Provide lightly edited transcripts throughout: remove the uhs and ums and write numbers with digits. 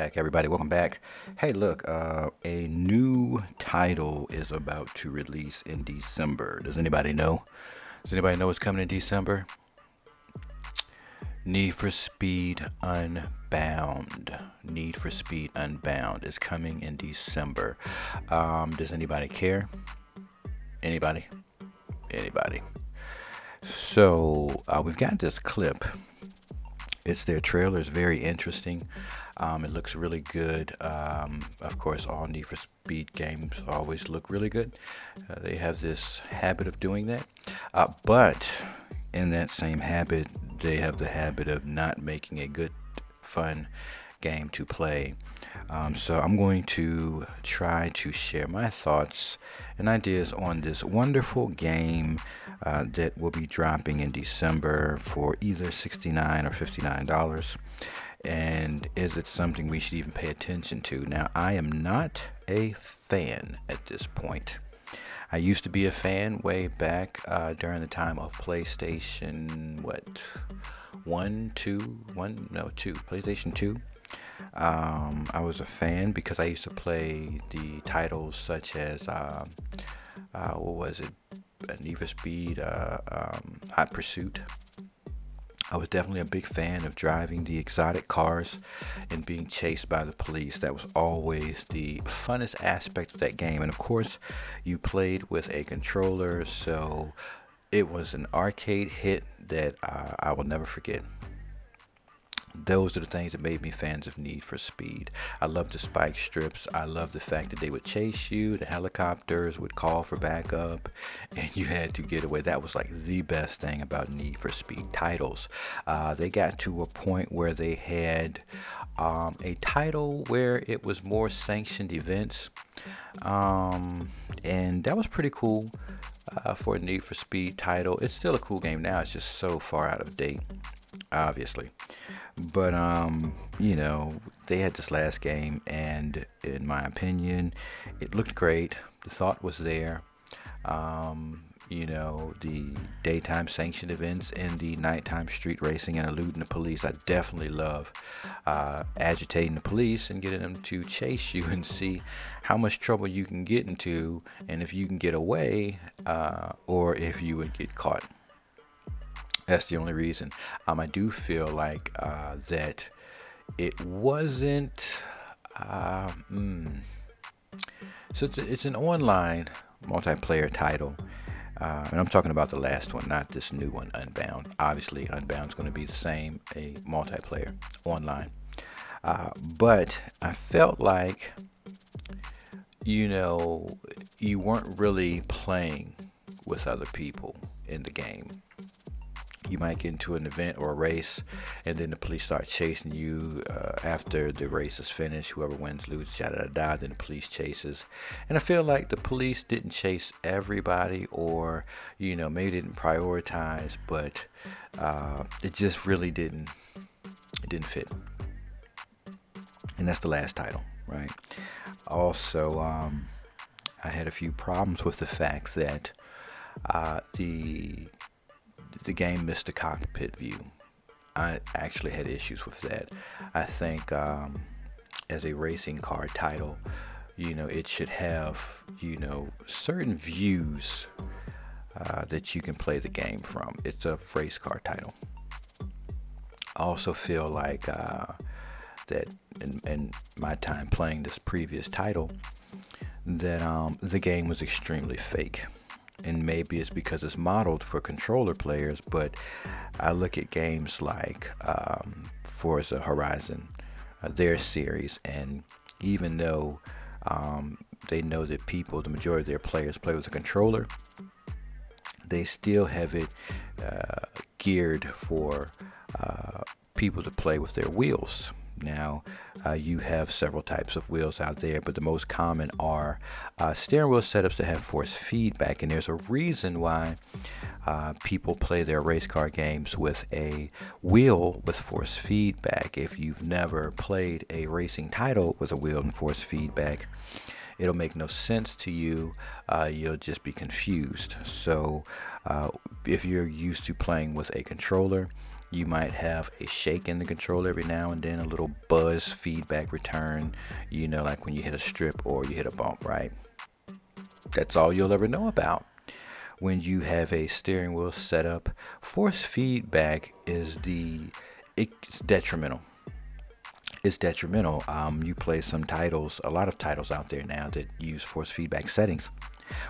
back, everybody. Welcome back. Hey, look, a new title is about to release in December. Does anybody know? Does anybody know what's coming in December? Need for Speed Unbound. Need for Speed Unbound is coming in December. Does anybody care? Anybody? Anybody? So we've got this clip. It's their trailer. It's very interesting. It looks really good. Of course, all Need for Speed games always look really good. They have this habit of doing that. But in that same habit, they have the habit of not making a good, fun game to play. So I'm going to try to share my thoughts and ideas on this wonderful game that will be dropping in December for either $69 or $59. And is it something we should even pay attention to? Now, I am not a fan at this point. I used to be a fan way back during the time of PlayStation, PlayStation 2. I was a fan because I used to play the titles such as, what was it? Need for Speed, Hot Pursuit. I was definitely a big fan of driving the exotic cars and being chased by the police. That was always the funnest aspect of that game. And of course, you played with a controller, so it was an arcade hit that I will never forget. Those are the things that made me fans of Need for Speed. I love the spike strips. I love the fact that they would chase you. The helicopters would call for backup, and you had to get away. That was like the best thing about Need for Speed titles. They got to a point where they had a title where it was more sanctioned events, and that was pretty cool for a Need for Speed title. It's still a cool game now. It's just so far out of date, obviously. But they had this last game, and in my opinion, it looked great. The thought was there. The daytime sanctioned events and the nighttime street racing and eluding the police. I definitely love agitating the police and getting them to chase you and see how much trouble you can get into, and if you can get away, or if you would get caught. That's the only reason. I do feel like that it wasn't. So it's an online multiplayer title, and I'm talking about the last one, not this new one, Unbound. Obviously, Unbound's going to be the same, a multiplayer online. But I felt like, you weren't really playing with other people in the game. You might get into an event or a race, and then the police start chasing you after the race is finished. Whoever wins, loses, da da da. Then the police chases, and I feel like the police didn't chase everybody, or maybe didn't prioritize, but it just really didn't. It didn't fit, and that's the last title, right? Also, I had a few problems with the fact that the game missed the cockpit view. I actually had issues with that. I think as a racing car title, it should have, certain views that you can play the game from. It's a race car title. I also feel like that in my time playing this previous title, that the game was extremely fake. And maybe it's because it's modeled for controller players, but I look at games like Forza Horizon, their series, and even though they know that the majority of their players play with a controller, they still have it geared for people to play with their wheels. Now, you have several types of wheels out there, but the most common are steering wheel setups that have force feedback. And there's a reason why people play their race car games with a wheel with force feedback. If you've never played a racing title with a wheel and force feedback, it'll make no sense to you. You'll just be confused. So if you're used to playing with a controller, You might have a shake in the controller every now and then, a little buzz feedback return, like when you hit a strip or you hit a bump, right? That's all you'll ever know about. When you have a steering wheel setup, force feedback it's detrimental. It's detrimental. You play some titles, a lot of titles out there now that use force feedback settings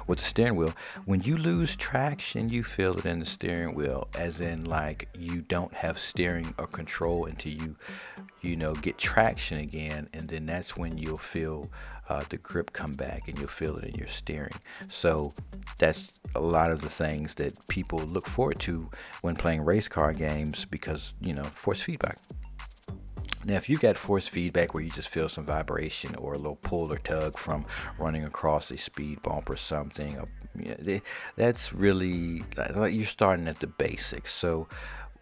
with the steering wheel. When you lose traction, you feel it in the steering wheel, as in like you don't have steering or control until you get traction again, and then that's when you'll feel the grip come back and you'll feel it in your steering. So that's a lot of the things that people look forward to when playing race car games because, force feedback. Now, if you got force feedback where you just feel some vibration or a little pull or tug from running across a speed bump or something, that's really like you're starting at the basics. So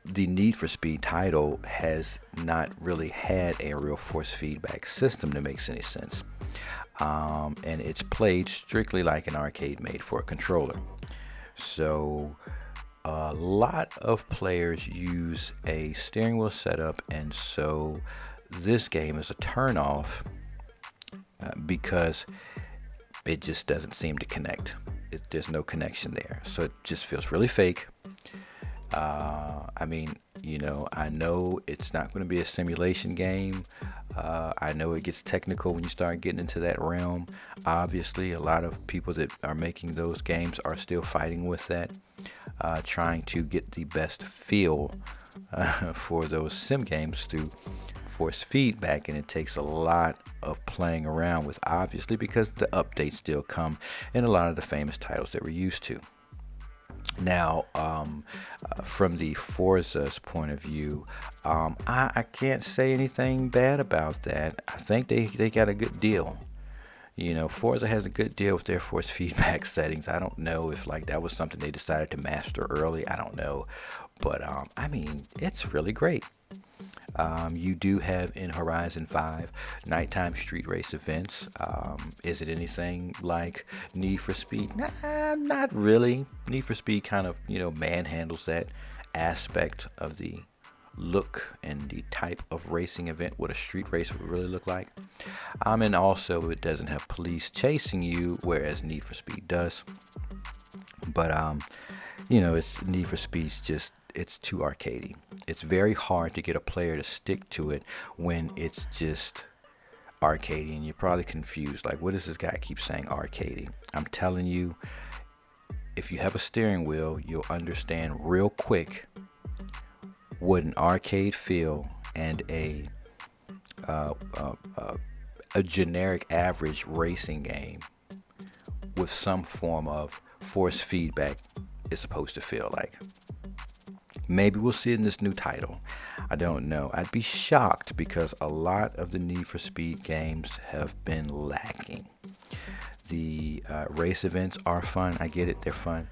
the Need for Speed title has not really had a real force feedback system that makes any sense. And it's played strictly like an arcade made for a controller. So a lot of players use a steering wheel setup, and so this game is a turnoff because it just doesn't seem to connect. There's no connection there, so it just feels really fake. I know it's not going to be a simulation game. I know it gets technical when you start getting into that realm. Obviously, a lot of people that are making those games are still fighting with that, trying to get the best feel for those sim games through force feedback, and it takes a lot of playing around with, obviously, because the updates still come in a lot of the famous titles that we're used to. Now, from the Forza's point of view, I can't say anything bad about that. I think they got a good deal. Forza has a good deal with their force feedback settings. I don't know if that was something they decided to master early. I don't know. But, it's really great. You do have in Horizon 5 nighttime street race events. Is it anything like Need for Speed? Nah, not really. Need for Speed kind of, manhandles that aspect of the look and the type of racing event, what a street race would really look like. And also it doesn't have police chasing you, whereas Need for Speed does. But, it's Need for Speed's just, it's too arcadey. It's very hard to get a player to stick to it when it's just arcadey, and you're probably confused. Like, what does this guy keep saying arcadey? I'm telling you, if you have a steering wheel, you'll understand real quick what an arcade feel and a generic average racing game with some form of force feedback is supposed to feel like. Maybe we'll see it in this new title. I don't know. I'd be shocked because a lot of the Need for Speed games have been lacking. The race events are fun. I get it. They're fun.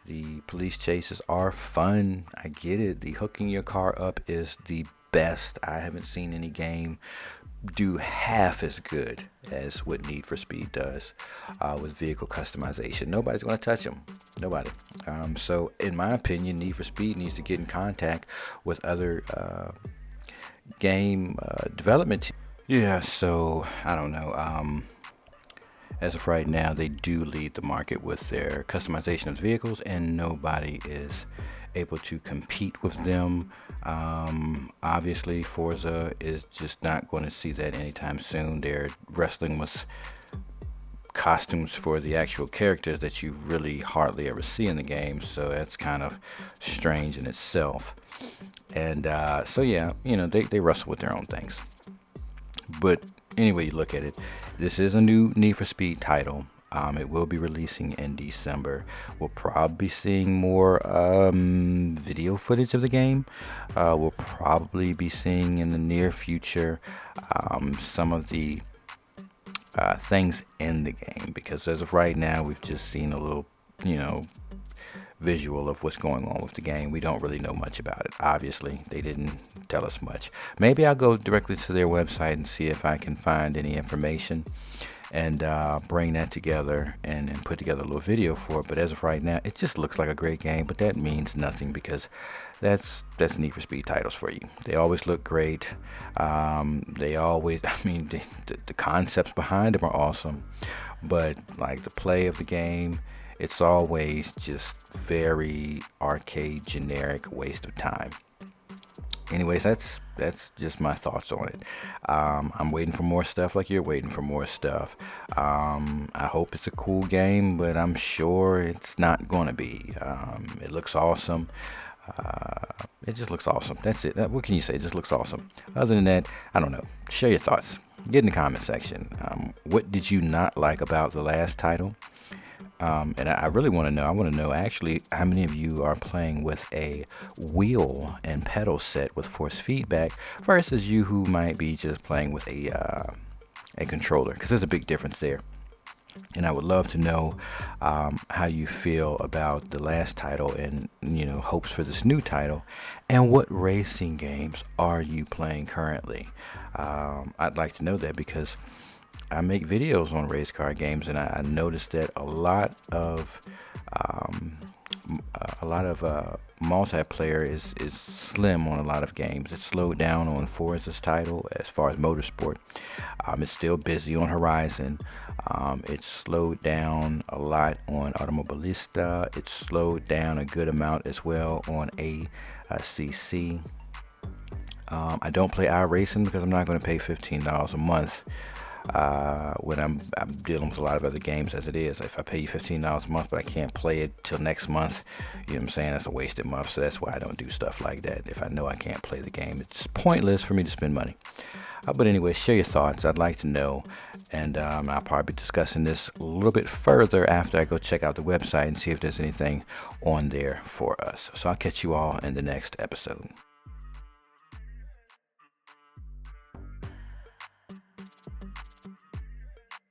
The police chases are fun. I get it. The hooking your car up is the best. I haven't seen any game do half as good as what Need for Speed does with vehicle customization. Nobody's going to touch them. Nobody. So in my opinion, Need for Speed needs to get in contact with other game development. Yeah, so I don't know. As of right now, they do lead the market with their customization of vehicles, and nobody is able to compete with them. Obviously, Forza is just not going to see that anytime soon. They're wrestling with costumes for the actual characters that you really hardly ever see in the game, so that's kind of strange in itself. And so yeah, they wrestle with their own things. But anyway, you look at it, this is a new Need for Speed title. It will be releasing in December. We'll probably be seeing more video footage of the game. We'll probably be seeing in the near future some of the things in the game, because as of right now, we've just seen a little, visual of what's going on with the game. We don't really know much about it. Obviously, they didn't tell us much. Maybe I'll go directly to their website and see if I can find any information and bring that together and put together a little video for it. But as of right now, it just looks like a great game, but that means nothing because that's Need for Speed titles for you. They always look great. They always, I mean, the concepts behind them are awesome, but like the play of the game, it's always just very arcade, generic, waste of time. Anyways, that's just my thoughts on it. I'm waiting for more stuff like you're waiting for more stuff. I hope it's a cool game, but I'm sure it's not going to be. It looks awesome. It just looks awesome. That's it. What can you say? It just looks awesome. Other than that, I don't know. Share your thoughts. Get in the comment section. What did you not like about the last title? And I really want to know. I want to know actually how many of you are playing with a wheel and pedal set with force feedback versus you who might be just playing with a controller, because there's a big difference there. And I would love to know how you feel about the last title and, hopes for this new title. And what racing games are you playing currently? I'd like to know that because I make videos on race car games, and I noticed that a lot of multiplayer is slim on a lot of games. It's slowed down on Forza's title as far as motorsport. It's still busy on Horizon. It's slowed down a lot on Automobilista. It's slowed down a good amount as well on ACC. I don't play iRacing because I'm not going to pay $15 a month when I'm dealing with a lot of other games as it is. If I pay you $15 a month but I can't play it till next month, you know what I'm saying, that's a wasted month. So that's why I don't do stuff like that. If I know I can't play the game, it's pointless for me to spend money. But anyway, share your thoughts. I'd like to know. And I'll probably be discussing this a little bit further after I go check out the website and see if there's anything on there for us. So I'll catch you all in the next episode.